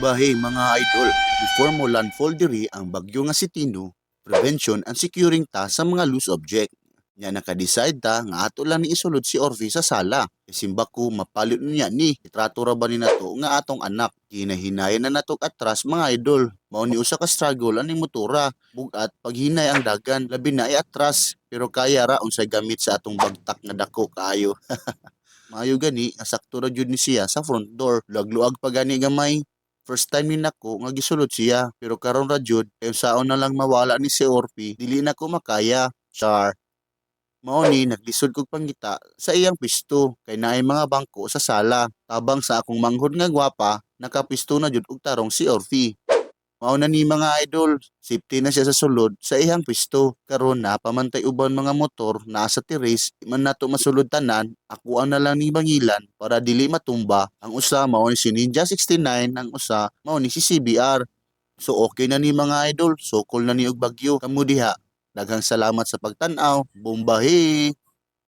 Bahay mga idol, before mo landfall diri ang bagyo nga si Tino, prevention and securing ta sa mga loose object. Nya naka-decide ta nga ato lang ni isulod si Orphy sa sala. Isimba ko mapalit niya ni itrato ra ba ni nato nga atong anak. Hinahinayan na nato atras mga idol. Mao ni usa ka struggle ani motora. Bugat paghinay ang dagan labi na ay atras pero kaya ra unsay gamit sa atong bagtak nga dako kaayo. Maayo gani, asakto ra jud ni siya sa front door. Lagluag pa gani gamay. First time ni nako nga gisulod siya, pero karon ra jud kay saon na lang mawala ni si Orphy, dili na ko makaya. Char. Mao ni naglisod kog pangita sa iyang pisto kay naay mga bangko sa sala. Tabang sa akong manghod nga gwapa, nakapisto na jud og tarong si Orphy. Mao na ni mga idol, safety na siya sa sulod sa ihang pwesto. Karon na pamantay uban mga motor na sa terrace, di man nato masulod tanan, ako na lang ni bangilan para dili matumba. Ang usa mao ni si Ninja 69, ang usa mao ni si CBR. So okay na ni mga idol, sokol na ni og bagyo. Kamu diha. Daghang salamat sa pagtan-aw. Bombahe!